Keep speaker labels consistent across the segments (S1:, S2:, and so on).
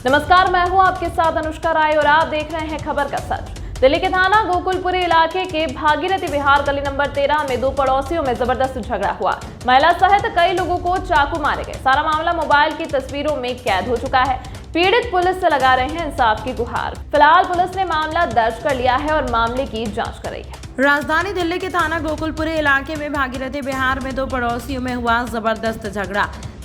S1: नमस्कार, मैं हूं आपके साथ अनुष्का राय और आप देख रहे हैं खबर का सच। दिल्ली के थाना गोकुलपुरी इलाके के भागीरथी विहार गली नंबर 13 में दो पड़ोसियों में जबरदस्त झगड़ा हुआ। महिला सहित कई लोगों को चाकू मारे गए। सारा मामला मोबाइल की तस्वीरों में कैद हो चुका है। पीड़ित पुलिस से लगा रहे हैं इंसाफ की गुहार। फिलहाल पुलिस ने मामला दर्ज कर लिया है और मामले की जाँच कर रही है।
S2: राजधानी दिल्ली के थाना गोकुलपुरी इलाके में भागीरथी विहार में दो पड़ोसियों में हुआ जबरदस्त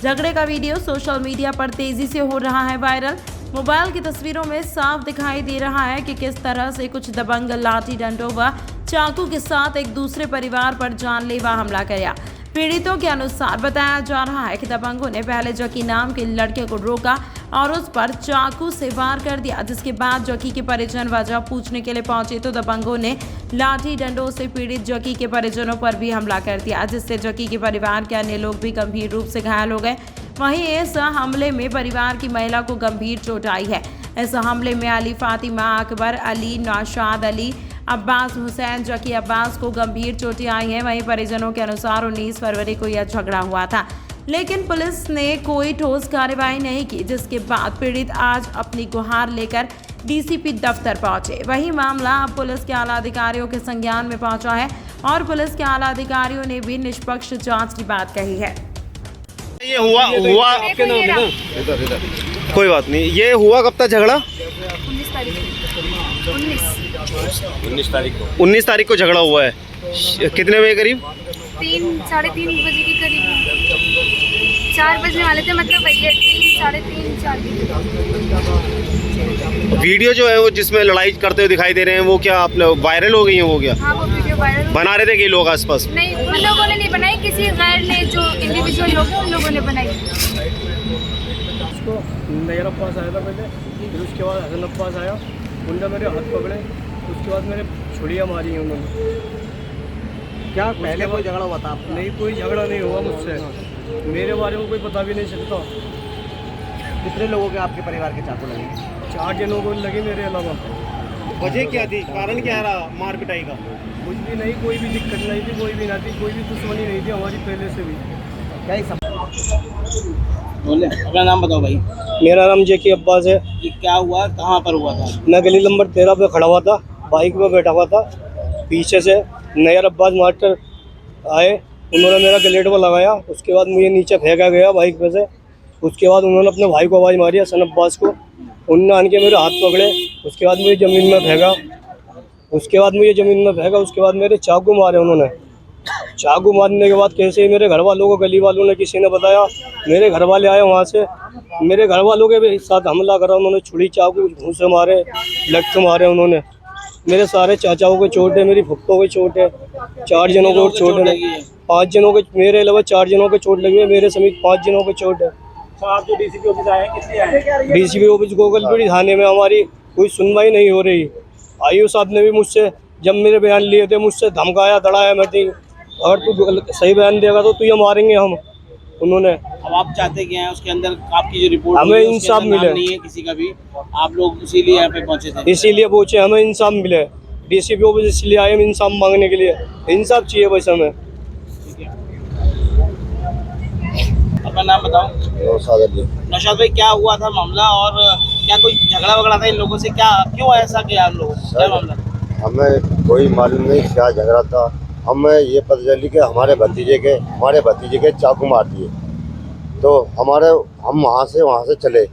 S2: झगड़े का वीडियो सोशल मीडिया पर तेजी से हो रहा है वायरल। मोबाइल की तस्वीरों में साफ दिखाई दे रहा है कि किस तरह से कुछ दबंग लाठी डंडों व चाकू के साथ एक दूसरे परिवार पर जानलेवा हमला किया। पीड़ितों के अनुसार बताया जा रहा है कि दबंगों ने पहले जकी नाम के लड़के को रोका और उस पर चाकू से वार कर दिया, जिसके बाद जकी के परिजन वजह पूछने के लिए पहुंचे तो दबंगों ने लाठी डंडों से पीड़ित जकी के परिजनों पर भी हमला कर दिया, जिससे जकी के परिवार के अन्य लोग भी गंभीर रूप से घायल हो गए। वहीं इस हमले में परिवार की महिला को गंभीर चोट आई है। इस हमले में अली, फातिमा, अकबर अली, नौशाद अली, अब्बास हुसैन, जकी अब्बास को गंभीर चोटें आई हैं। वहीं परिजनों के अनुसार 19 फरवरी को यह झगड़ा हुआ था, लेकिन पुलिस ने कोई ठोस कार्रवाई नहीं की, जिसके बाद पीड़ित आज अपनी गुहार लेकर डीसीपी दफ्तर पहुंचे। वही मामला अब पुलिस के आला अधिकारियों के संज्ञान में पहुंचा है और पुलिस के आला अधिकारियों ने भी निष्पक्ष जांच की बात कही है।
S3: ये हुआ आपके नाम है ना? कोई बात नहीं। ये हुआ कब तक झगड़ा? 19 तारीख को झगड़ा हुआ है। कितने बजे करीब?
S4: 3-3:30 बजे के करीब। 4 बजने वाले थे, मतलब भैया 3-3:30 4
S3: वीडियो जो है वो जिसमें लड़ाई करते हुए दिखाई दे रहे हैं, वो क्या आप वायरल हो गई है? वो क्या?
S4: हाँ, वो वीडियो वायरल
S3: बना रहे थे कि लोग आसपास?
S4: नहीं, उन लोगों ने नहीं बनाई, किसी गैर ने, जो इंडिविजुअल लोग हैं उन लोगों ने बनाई।
S5: उसको नैयर अब्बास आया था पहले, फिर उसके बाद हसन अब्बास आया, उन्होंने मेरे हाथ पकड़े, उसके बाद मेरे छुड़ियाँ मारी हैं उन्होंने।
S6: क्या पहले कोई झगड़ा हुआ था आपका?
S5: नहीं, कोई झगड़ा नहीं हुआ मुझसे, मेरे बारे में कोई पता भी नहीं चलता।
S6: कितने लोगों के आपके परिवार के चाकू लगे?
S5: 4 जनों को लगे मेरे अलावा।
S3: वजह क्या थी? कारण क्या रहा मार पिटाई का?
S5: कुछ भी नहीं, कोई भी दिक्कत नहीं थी, कोई भी ना थी, कोई भी दुश्मनी नहीं थी हमारी पहले से भी।
S6: क्या ही
S7: बोले अपना नाम बताओ भाई।
S5: मेरा नाम जेकी अब्बास है।
S7: ये क्या हुआ, कहाँ पर हुआ था?
S5: मैं गली नंबर 13 पे खड़ा हुआ था, बाइक में बैठा हुआ था। पीछे से नैयर अब्बास मास्टर आए, उन्होंने मेरा गलेट में लगाया। उसके बाद मुझे नीचे फेंका गया बाइक पे से। उसके बाद उन्होंने अपने भाई को आवाज़ मारी, हसन अब्बास को। उन्होंने आन के मेरे हाथ पकड़े। उसके बाद मुझे ज़मीन में फेंका। उसके बाद मेरे चाकू मारे उन्होंने। चाकू मारने के बाद कैसे ही मेरे घर वालों को, गली वालों ने, किसी ने बताया, मेरे घर वाले आए वहाँ से। मेरे घर वालों के भी साथ हमला करा उन्होंने। छुरी, चाकू, घूंसे मारे, लट्ठू मारे उन्होंने। मेरे सारे चाचाओं को चोट है, मेरी फुप्पो को चोट है, 4 जनों को चोट है। 5 जनों के, मेरे अलावा 4 जनों को चोट लगी है, मेरे समेत 5 जनों को चोट है।
S6: आप जो डीसीपी ऑफिस आए, कितने आए?
S5: डीसीपी ऑफिस गोकुलपुरी थाने में हमारी कोई सुनवाई नहीं हो रही। आयु साहब ने भी मुझसे, जब मेरे बयान लिए थे, मुझसे धमकाया, दड़ाया। मैं थी, अगर तू सही बयान देगा तो तुझे मारेंगे हम, उन्होंने।
S7: अब आप चाहते क्या हैं उसके अंदर? आपकी जो रिपोर्ट
S5: हमें इंसाफ मिले।
S7: नहीं है किसी का भी, आप लोग इसीलिए यहाँ पे पहुँचे थे?
S5: इसीलिए पूछे, हमें इंसाफ मिले। डीसीपी ऑफिस इसलिए आए हम इंसाफ मांगने के लिए। इंसाफ चाहिए बस हमें।
S7: अपना नाम बताओ। नौशाद भाई, क्या हुआ था मामला और क्या कोई झगड़ा वगड़ा था इन लोगों से? क्या, क्यों ऐसा किया आप लोगों ने? क्या मामला?
S8: हमें कोई मालूम नहीं क्या झगड़ा था। हमें ये पता चली कि हमारे भतीजे के चाकू मार दिए। तो हम वहाँ से चले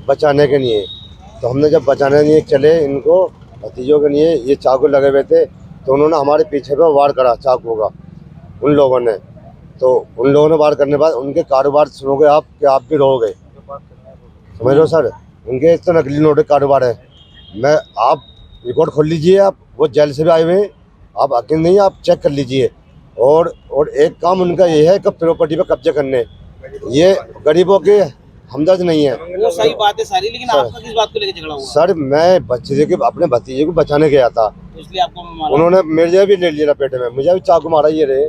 S8: बचाने के लिए। तो हमने जब बचाने के लिए चले इनको, भतीजों के लिए, ये चाकू लगे हुए थे, तो उन्होंने हमारे पीछे पे वार करा चाकू का उन लोगों ने। तो उन लोगों ने वार करने के बाद उनके कारोबार सुनोगे आप कि आप भी रहोगे, समझ लो सर। उनके तो नकली नोट के कारोबार है। आप रिकॉर्ड खोल लीजिए, आप वो जेल से भी आए हुए हैं, आप अकेले नहीं, आप चेक कर लीजिए। और एक काम उनका ये है कि प्रॉपर्टी पे कब्जे करने। ये गरीबों के हमदर्द नहीं है।
S7: वो सही बात है सारी, लेकिन आपका किस बात को लेकर झगड़ा हुआ?
S8: सर, मैं अपने भतीजे को बचाने गया था,
S7: इसलिए आपको
S8: उन्होंने मेरे भी ले लिया पेटे में, मुझे भी चाकू मारा। ये रहे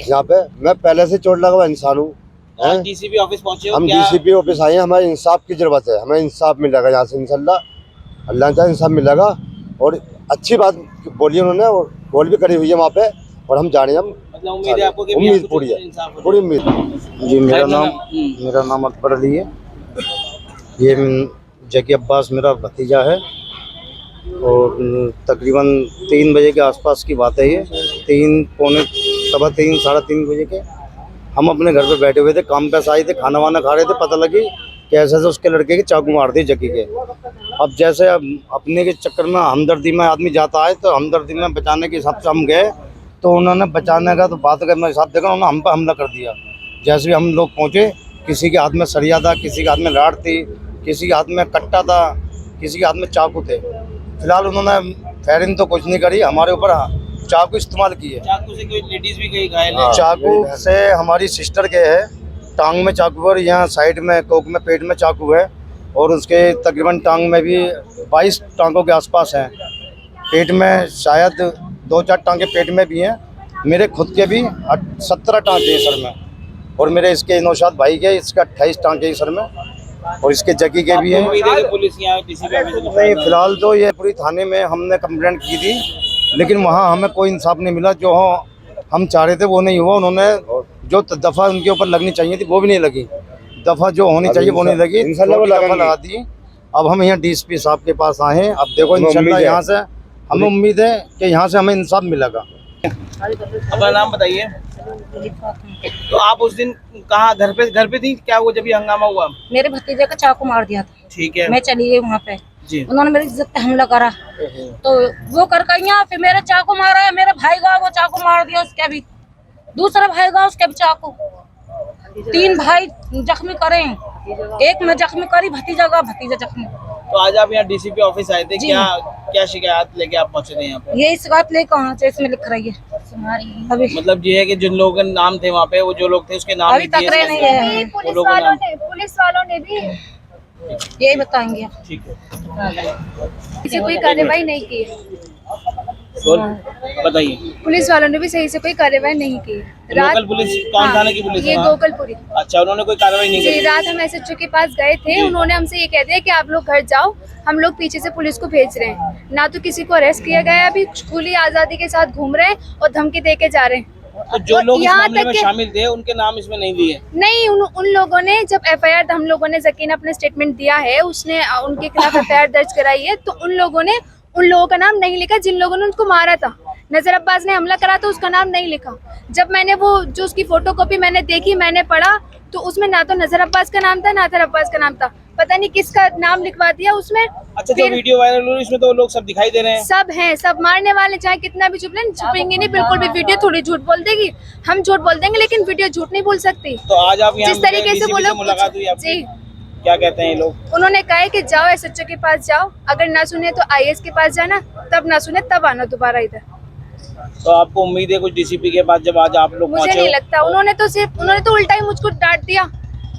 S8: यहाँ पे, मैं पहले से चोट लगा हुआ इंसान हूँ।
S7: डीसीपी ऑफिस पहुंचे हो?
S8: हम डीसीपी ऑफिस आए हैं, हमें इंसाफ की जरूरत है। हमें इंसाफ मिलेगा यहाँ से, इंशाल्लाह अल्लाह का इंसाफ मिलेगा। और अच्छी बात बोली उन्होंने, और कॉल भी करी हुई है वहाँ पे, और हम जाने, हम
S7: मतलब उम्मीद है आपको कि
S8: उम्मीद पूरी है, पूरी उम्मीद।
S6: जी, मेरा नाम अकबर अली है। ये
S8: जैकी अब्बास मेरा भतीजा है और तकरीबन 3 बजे के आसपास की बात है ये। 3 साढ़े 3 बजे के हम अपने घर पे बैठे हुए थे, काम पे से आए थे, खाना वाना खा रहे थे, पता लगी कि ऐसे से उसके लड़के के चाकू मार दिए जैकी के। अब जैसे अपने के चक्कर में हमदर्दी में आदमी जाता है तो हमदर्दी में बचाने के हिसाब से हम गए तो उन्होंने बचाने का तो बात करने हिसाब देखा, उन्होंने हम पर हमला कर दिया। जैसे भी हम लोग पहुँचे, किसी के हाथ में सरिया था, किसी के हाथ में राड थी, किसी के हाथ में कट्टा था, किसी के हाथ में चाकू थे। फिलहाल उन्होंने फायरिंग तो कुछ नहीं करी, हमारे ऊपर चाकू इस्तेमाल की है।
S7: चाकू से कोई लेडीज भी कहीं घायल है?
S8: चाकू से हमारी सिस्टर के है, टांग में चाकू और यहाँ साइड में कोक में पेट में चाकू है और उसके तकरीबन टांग में भी 22 टांगों के आसपास हैं। पेट में शायद 2-4 टांगे पेट में भी हैं। मेरे खुद के भी 17 टांगे सर में और मेरे इसके नौशाद भाई के इसके 28 टांगे सर में और इसके जकी के भी हैं।
S7: उम्मीद है कि पुलिस यहाँ डीसीपी ऑफिस में
S8: नहीं, फिलहाल तो ये पूरी थाने में हमने कंप्लेंट की थी लेकिन वहाँ हमें कोई इंसाफ नहीं मिला। जो हम चाह रहे थे वो नहीं हुआ। उन्होंने जो दफ़ा उनके ऊपर लगनी चाहिए थी वो भी नहीं लगी, दफ़ा जो होनी चाहिए वो नहीं लगी, दफ़ा लगा दी। अब हम यहाँ डीएसपी साहब के पास आए हैं। अब देखो इंशाल्लाह यहाँ से हमें उम्मीद है कि यहाँ से हमें इंसाफ मिलेगा।
S7: अपना नाम बताइए। तो आप उस दिन कहाँ घर पे थी क्या वो जब ये हंगामा हुआ?
S9: मेरे भतीजे का चाकू मार दिया था।
S7: ठीक है,
S9: मैं चली गई वहाँ पे
S7: जी।
S9: उन्होंने मेरी इज्जत पे हमला करा तो वो कर गई, फिर मेरे चाकू मारा है। मेरे भाई का वो चाकू मार दिया, उसके भी दूसरा भाई का उसके भी चाकू। 3 भाई जख्मी करे, एक में जख्मी करी, भतीजा जख्मी।
S7: तो आज आप यहाँ डीसीपी ऑफिस आए थे, क्या शिकायत लेके आप पहुँचे थे यहाँ पे?
S9: यही शिकायत लेके आना चाहिए, इसमें लिख रही है अभी।
S7: मतलब ये है कि जिन लोगों के नाम थे वहाँ पे, वो जो लोग थे उसके नाम
S9: अभी तक रहे नहीं है।
S4: पुलिस वालों ने भी
S9: यही बताएंगे।
S7: ठीक है,
S4: इसे कोई कार्रवाई नहीं की है।
S7: बताइए।
S4: पुलिस वालों ने भी सही से कोई कार्रवाई नहीं की।
S7: लोकल पुलिस कौन थाने की पुलिस है?
S4: ये गोकुलपुरी।
S7: अच्छा, उन्होंने कोई कार्रवाई नहीं
S4: जी,
S7: की?
S4: रात हम एसएचओ के पास गए थे, उन्होंने हमसे ये कह दिया कि आप लोग घर जाओ, हम लोग पीछे से पुलिस को भेज रहे हैं। ना तो किसी को अरेस्ट किया गया है, अभी खुली आजादी के साथ घूम रहे हैं और धमकी दे के जा रहे हैं।
S7: तो जो लोग इस मामले में शामिल थे उनके नाम इसमें नहीं दिए?
S4: नहीं, उन लोगों ने जब एफआईआर हम लोगों ने जकी ने अपने स्टेटमेंट दिया है, उसने उनके खिलाफ एफआईआर दर्ज कराई है, तो उन लोगों का नाम नहीं लिखा जिन लोगों ने उनको मारा था। नजर अब्बास ने हमला करा तो उसका नाम नहीं लिखा। जब मैंने वो जो उसकी फोटोकॉपी मैंने देखी, मैंने पढ़ा तो उसमें ना तो नजर अब्बास का नाम था ना अतर अब्बास का नाम था, पता नहीं किसका नाम लिखवा दिया उसमें।
S7: अच्छा, जो वीडियो वायरल हुई इसमें तो वो लोग सब दिखाई दे रहे हैं?
S4: सब हैं, सब मारने वाले, चाहे कितना भी छुपेंगे नहीं, बिल्कुल भी। वीडियो थोड़ी झूठ बोल देगी, हम झूठ बोल देंगे लेकिन वीडियो झूठ नहीं बोल सकती।
S7: तो आज आप यहाँ
S4: जिस तरीके से वो लोग
S7: मुलाकात हुई आपकी,
S4: जी,
S7: क्या कहते हैं ये लोग?
S4: उन्होंने कहा है कि जाओ एसएचओ के पास जाओ, अगर ना सुने तो आईएएस के पास जाना, तब ना सुने तब आना दोबारा इधर।
S7: तो आपको उम्मीद है कुछ डीसीपी के पास जब आज आप लोग
S4: मुझे
S7: पहुंचे
S4: नहीं
S7: हो?
S4: लगता। उन्होंने तो उल्टा ही मुझको डांट दिया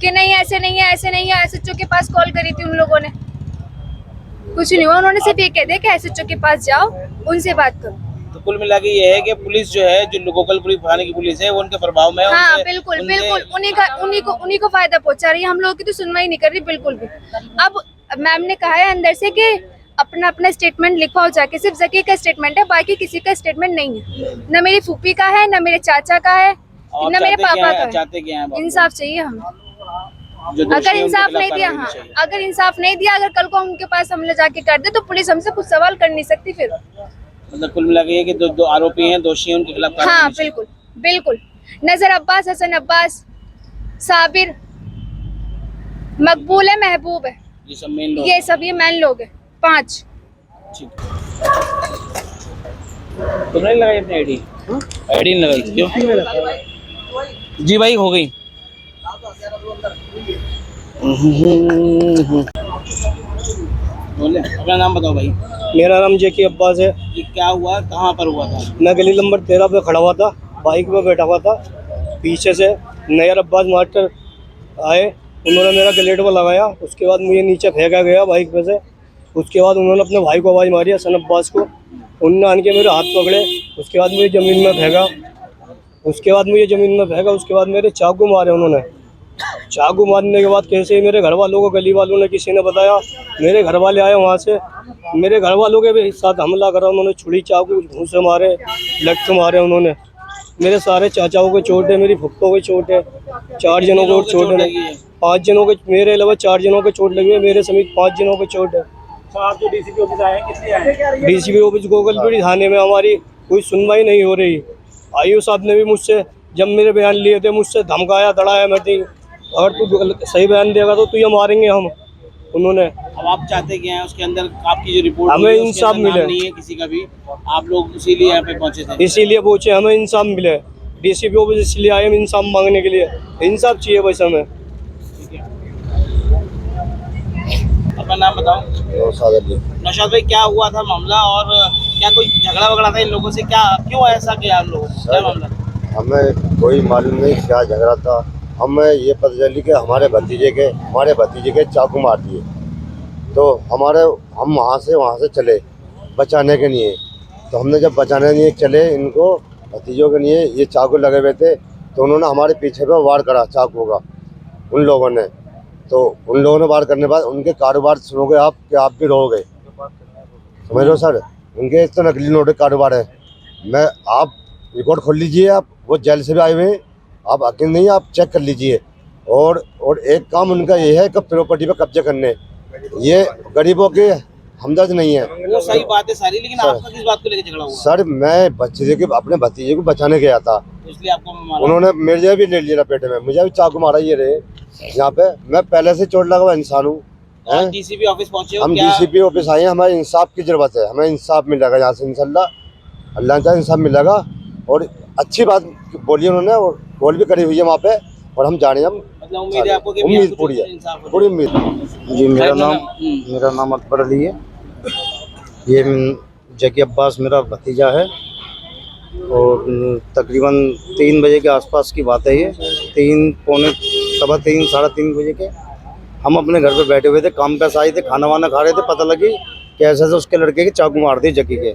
S4: कि नहीं ऐसे नहीं है, ऐसे नहीं है। एसएचओ के पास कॉल करी थी उन लोगों ने, कुछ नहीं हुआ। उन्होंने सिर्फ ये कह दिया कि एसएचओ के पास जाओ, उनसे बात करो।
S7: तो कुल मिला के ये है कि पुलिस जो है, जो गोकुलपुरी थाने की पुलिस है, वो उनके प्रभाव में है।
S4: हाँ, बिल्कुल उन्हीं को फायदा पहुंचा रही है। हम लोगों की तो सुनवाई नहीं कर रही बिल्कुल भी। अब मैम ने कहा है अंदर से कि अपना स्टेटमेंट लिखवाओ जाके, सिर्फ जकी का स्टेटमेंट है, बाकी किसी का स्टेटमेंट नहीं है। न मेरी फूफी का है, न मेरे चाचा का है, न मेरे पापा का है। इंसाफ चाहिए हमें। अगर इंसाफ नहीं दिया, हाँ, अगर इंसाफ नहीं दिया, अगर कल को उनके पास हमले जाके कर दे तो पुलिस हमसे कुछ सवाल कर नहीं सकती फिर।
S7: मतलब कुल मिला के कि दो आरोपी हैं, दोषी हैं, उनके खिलाफ
S4: हाँ, बिल्कुल। नजर अब्बास, हसन अब्बास, साबिर, मकबूल है, महबूब है,
S7: ये सब मेन लोग,
S4: ये सब ये मैन लोग है 5।
S7: तुमने नहीं लगाई अपनी आईडी? आईडी नहीं लगाई क्यों? जी भाई, हो गई। बोले, अपना नाम बताओ भाई।
S5: मेरा नाम जैकी अब्बास है।
S7: ये क्या हुआ, कहाँ पर हुआ था?
S5: मैं गली नंबर 13 पे खड़ा हुआ था, बाइक पे बैठा हुआ था। पीछे से नयर अब्बास मास्टर आए, उन्होंने मेरा गलेट पर लगाया। उसके बाद मुझे नीचे फेंका गया बाइक पे से। उसके बाद उन्होंने अपने भाई को आवाज़ मारी, हसन अब्बास को। उन्होंने आन के मेरे हाथ पकड़े। उसके बाद मुझे ज़मीन में फेंका। उसके बाद मेरे चाकू मारे उन्होंने। चाकू मारने के बाद कैसे ही मेरे घर वालों को, गली वालों ने, किसी ने बताया, मेरे घर वाले आए वहाँ से। मेरे घर वालों के भी साथ हमला करा उन्होंने। छुरी चाकू घूंसे से मारे, लठ मारे उन्होंने। मेरे सारे चाचाओं को चोट है, मेरी फुप्पो को चोट है। 4 जनों को चोट
S7: लगी है?
S5: 5 जनों के, मेरे अलावा 4 जनों के चोट लगी है, मेरे समेत 5 जनों के चोट है।
S7: आप जो डीसीपी ऑफिस आए हैं, कितने आए हैं?
S5: डीसीपी ऑफिस गोकलपुरी थाने में हमारी कोई सुनवाई नहीं हो रही। आयु साहब ने भी मुझसे, जब मेरे बयान लिए थे, मुझसे धमकाया धड़ाया, मैं अगर तू सही बयान देगा तो तुझे मारेंगे हम, उन्होंने।
S7: अब आप चाहते क्या हैं उसके अंदर? आपकी जो रिपोर्ट
S5: हमें
S7: हुई है, उसके
S5: इंसाफ
S7: अंदर नाम
S5: मिले।
S7: नहीं है किसी का भी, आप लोग इसीलिए यहाँ पे पहुंचे थे?
S5: इसीलिए पूछे, हमें इंसाफ मिले। डीसीपी ऑफिस इसलिए आए हम इंसाफ मांगने के लिए, इंसाफ चाहिए बस हमें।
S7: अपना नाम बताओ।
S8: नौशाद अली।
S7: नौशाद भाई, क्या हुआ था मामला और क्या कोई झगड़ा वगड़ा था इन लोगों से? क्या क्यों ऐसा किया आप लोगों ने? क्या मामला?
S8: हमें कोई मालूम नहीं क्या झगड़ा था। हमें ये पता चली कि हमारे भतीजे के चाकू मार दिए। तो हम वहाँ से चले बचाने के लिए। तो हमने जब बचाने के लिए चले इनको, भतीजों के लिए, ये चाकू लगे हुए थे, तो उन्होंने हमारे पीछे पे वार करा चाकू का उन लोगों ने। तो उन लोगों ने वार करने के बाद उनके कारोबार सुनोगे आप कि आप भी रहोगे, समझ लो सर। उनके इतना नकली नोट कारोबार है। आप रिकॉर्ड खोल लीजिए, आप वो जेल से भी आए हुए हैं, आप अकेले नहीं, आप चेक कर लीजिए। और एक काम उनका ये है कि प्रॉपर्टी पे कब्जे करने, ये गरीबों के हमदर्द नहीं है।
S7: वो सही बात है सारी, लेकिन आपका किस बात को लेकर झगड़ा हुआ?
S8: सर मैं अपने भतीजे को बचाने गया था,
S7: इसलिए आपको मारा?
S8: उन्होंने मेरे भी ले लिया पेट में, मुझे भी चाकू मारा। ये रहे यहाँ पे, मैं पहले से चोट लगा हुआ इंसान हूँ।
S7: डीसीपी ऑफिस पहुंचे हो?
S8: हम डीसीपी ऑफिस आए हैं, हमें इंसाफ की जरूरत है, हमें इंसाफ मिलेगा यहाँ से इंशाल्लाह, अल्लाह चाहे इंसाफ मिलेगा। और अच्छी बात बोली उन्होंने, और कॉल भी करी हुई है वहाँ पे, और हम जाने, हम
S7: मतलब उम्मीद है आपको कि
S8: उम्मीद पूरी है, पूरी उम्मीद।
S10: जी मेरा नाम अकबर अली है। ये जकी अब्बास मेरा भतीजा है, और तकरीबन 3 बजे के आसपास की बात है। ये 3 साढ़े 3 बजे के हम अपने घर पे बैठे हुए थे, काम पे आए थे, खाना वाना खा रहे थे, पता लगी कि ऐसे उसके लड़के के चाकू मार दिए जकी के।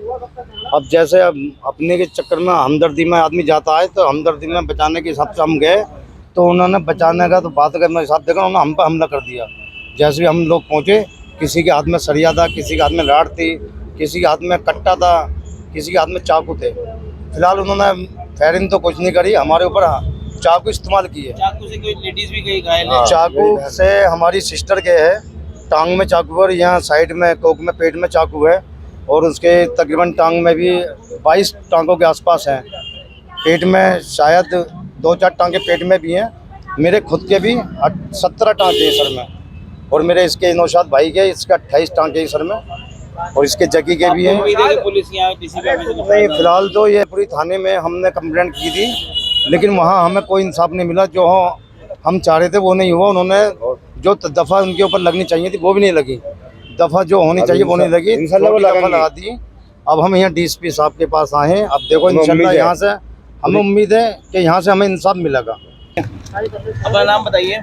S10: अब जैसे अपने के चक्कर में हमदर्दी में आदमी जाता है, तो हमदर्दी में बचाने के हिसाब से हम गए, तो उन्होंने बचाने का तो बात करने हिसाब देखा, उन्होंने हम पर हमला कर दिया। जैसे भी हम लोग पहुँचे, किसी के हाथ में सरिया था, किसी के हाथ में लाठ थी, किसी के हाथ में कट्टा था, किसी के हाथ में चाकू थे। फिलहाल उन्होंने फायरिंग तो कुछ नहीं करी, हमारे ऊपर चाकू इस्तेमाल की है।
S7: चाकू से कोई लेडीज भी कहीं घायल है?
S10: चाकू से हमारी सिस्टर के है, टांग में चाकू और यहाँ साइड में कोक में पेट में चाकू है, और उसके तकरीबन टांग में भी 22 टांगों के आसपास हैं। पेट में शायद 2-4 टांगे पेट में भी हैं, मेरे खुद के भी 17 टांगे हैं सर में, और मेरे इसके नौशाद भाई के इसके 28 टांगे हैं सर में, और इसके जकी के भी हैं।
S7: उम्मीद है कि पुलिस यहाँ डीसीपी ऑफिस
S10: नहीं, फिलहाल तो ये पूरी थाने में हमने कंप्लेंट की थी, लेकिन वहाँ हमें कोई इंसाफ नहीं मिला। जो हम चाह रहे थे वो नहीं हुआ। उन्होंने जो दफ़ा उनके ऊपर लगनी चाहिए थी वो भी नहीं लगी, दफ़ा जो होनी चाहिए वो नहीं लगी, इंशाल्लाह वो लगा दी। अब हम यहाँ डीएसपी साहब के पास आए हैं, अब देखो इंशाल्लाह यहाँ से हमें उम्मीद है कि यहाँ से हमें इंसाफ मिलेगा।
S7: अपना नाम बताइए।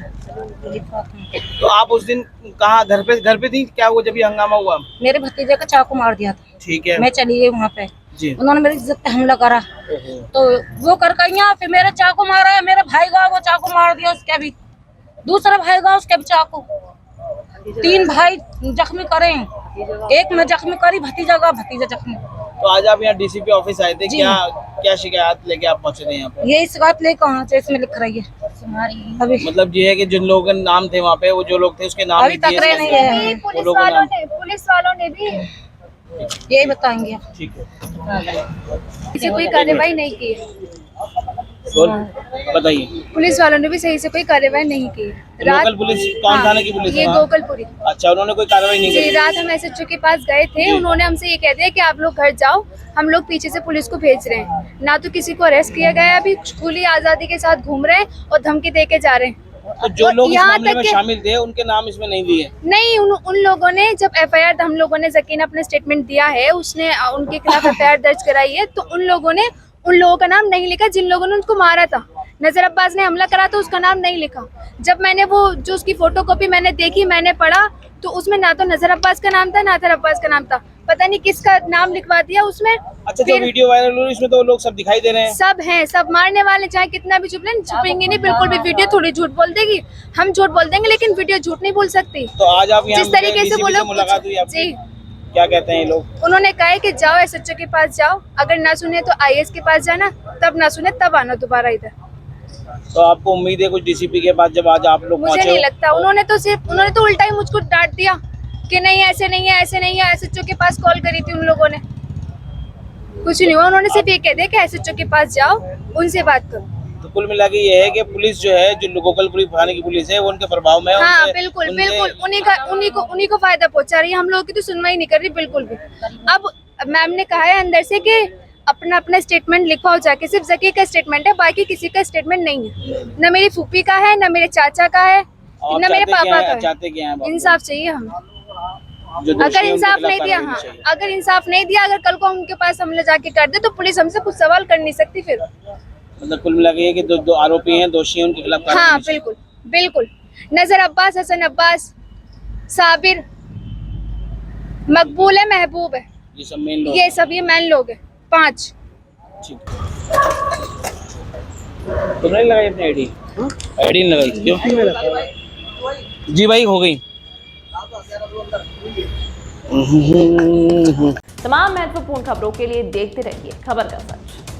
S7: तो आप उस दिन कहाँ घर पे थी? क्या हुआ जब ये हंगामा हुआ?
S9: मेरे भतीजे का चाकू मार दिया था,
S7: ठीक है,
S9: मैं चली गई वहाँ पे
S7: जी।
S9: उन्होंने मेरी इज्जत पे हमला करा, तो वो कर कहिया फिर मेरे चाकू मारा है। मेरे भाई का वो चाकू मार दिया, उसके भी दूसरा भाई का उसके भी चाकू। 3 भाई जख्मी करे, एक में जख्मी करी भतीजा जख्मी।
S7: तो आज आप यहाँ डीसीपी ऑफिस आए थे, क्या शिकायत लेके आप पहुँचे थे यहाँ पे?
S9: यही शिकायत लेकर आना चाहिए, इसमें लिख रही है अभी।
S7: मतलब ये है कि जिन लोगों के नाम थे वहाँ पे, वो जो लोग थे उसके नाम
S9: अभी तक नहीं है,
S4: पुलिस वालों ने भी
S9: यही बताएंगे।
S7: ठीक है,
S4: किसी कोई कार्रवाई नहीं की है,
S7: बताइए।
S4: पुलिस वालों ने भी सही से कोई कार्रवाई नहीं की।
S7: लोकल पुलिस कौन थाने की पुलिस?
S4: ये गोकलपुरी।
S7: अच्छा, उन्होंने कोई कार्रवाई नहीं
S4: जी,
S7: की?
S4: रात हम एसएचओ के पास गए थे, उन्होंने हमसे ये कह दिया कि आप लोग घर जाओ, हम लोग पीछे से पुलिस को भेज रहे हैं। ना तो किसी को अरेस्ट किया गया है, अभी खुली आजादी के साथ घूम रहे हैं और धमकी दे के जा रहे हैं।
S7: तो जो लोग इस मामले में शामिल थे उनके नाम इसमें नहीं दिए?
S4: नहीं, उन लोगों ने जब एफआईआर, हम लोगों ने जकीन अपने स्टेटमेंट दिया है, उसने उनके खिलाफ एफआईआर दर्ज कराई है, तो उन लोगों का नाम नहीं लिखा जिन लोगों ने उनको मारा था। नजर अब्बास ने हमला करा तो उसका नाम नहीं लिखा। जब मैंने वो जो उसकी फोटोकॉपी मैंने देखी, मैंने पढ़ा, तो उसमें ना तो नजर अब्बास का नाम था, ना अतर अब्बास का नाम था, पता नहीं किसका नाम लिखवा दिया उसमें।
S7: अच्छा, जो वीडियो वायरल हुई इसमें तो लोग सब दिखाई दे रहे हैं,
S4: सब हैं, सब मारने वाले, चाहे कितना भी छुपेंगे नहीं, बिल्कुल भी। वीडियो थोड़ी झूठ बोल देगी, हम झूठ बोल देंगे, लेकिन वीडियो झूठ नहीं बोल सकती।
S7: तो आज आप यहाँ
S4: जिस तरीके से बोलो,
S7: मुलाकात हुई आपकी,
S4: जी,
S7: क्या कहते हैं ये लोग?
S4: उन्होंने कहा है कि जाओ एसएचओ के पास जाओ, अगर ना सुने तो आईएएस के पास जाना, तब ना सुने तब आना दोबारा इधर।
S7: तो आपको उम्मीद है कुछ डीसीपी के बाद जब आज आप लोग
S4: मुझे
S7: पहुंचे
S4: नहीं
S7: हो?
S4: लगता। उन्होंने तो उल्टा ही मुझको डांट दिया कि नहीं ऐसे नहीं है, ऐसे नहीं है। एसएचओ के पास कॉल करी थी उन लोगों ने, कुछ नहीं हुआ। उन्होंने सिर्फ ये कह दिया कि एसएचओ के पास जाओ, उनसे बात करो।
S7: तो कुल मिला के ये है कि पुलिस जो है, जो गोकुलपुरी थाने की पुलिस है, वो उनके प्रभाव में है।
S4: हाँ
S7: उनसे-
S4: बिल्कुल
S7: उनसे-
S4: बिल्कुल, उन्हीं को फायदा पहुंचा रही है। हम लोगों की तो सुनवाई नहीं कर रही बिल्कुल भी। अब मैम ने कहा है अंदर से कि अपना अपना स्टेटमेंट लिखवाओ जाके, सिर्फ जकी का स्टेटमेंट है, बाकी किसी का स्टेटमेंट नहीं है। न मेरी फूफी का है, न मेरे चाचा का है,
S7: आप
S4: न मेरे
S7: चाहते
S4: पापा
S7: क्या
S4: का
S7: है?
S4: है।
S7: चाहते क्या हैं आप?
S4: इंसाफ चाहिए हमें।
S7: जो दोषी
S4: अगर
S7: है, उनके
S4: इंसाफ
S7: खिलाफ
S4: नहीं दिया,
S7: कार्रवाई
S4: हाँ
S7: चाहिए।
S4: अगर इंसाफ नहीं दिया, अगर कल को हम उनके पास हमले जाके कर दे तो पुलिस हमसे कुछ सवाल कर नहीं सकती फिर।
S7: मतलब कुल मिला के ये कि दो आरोपी हैं, दोषी हैं, उनके खिलाफ कार्रवाई
S4: हाँ
S7: होनी चाहिए।
S4: बिल्कुल बिल्कुल। नजर अब्बास, हसन अब्बास, साबिर, मकबूल है, महबूब है,
S7: ये सब मेन लोग
S4: ये सब ये मैन लोग है 5।
S7: ठीक। तुमने नहीं लगाई अपनी आईडी? आईडी नहीं लगाई क्यों? जी भाई हो गई।
S1: तमाम महत्वपूर्ण खबरों के लिए देखते रहिए खबर का सच।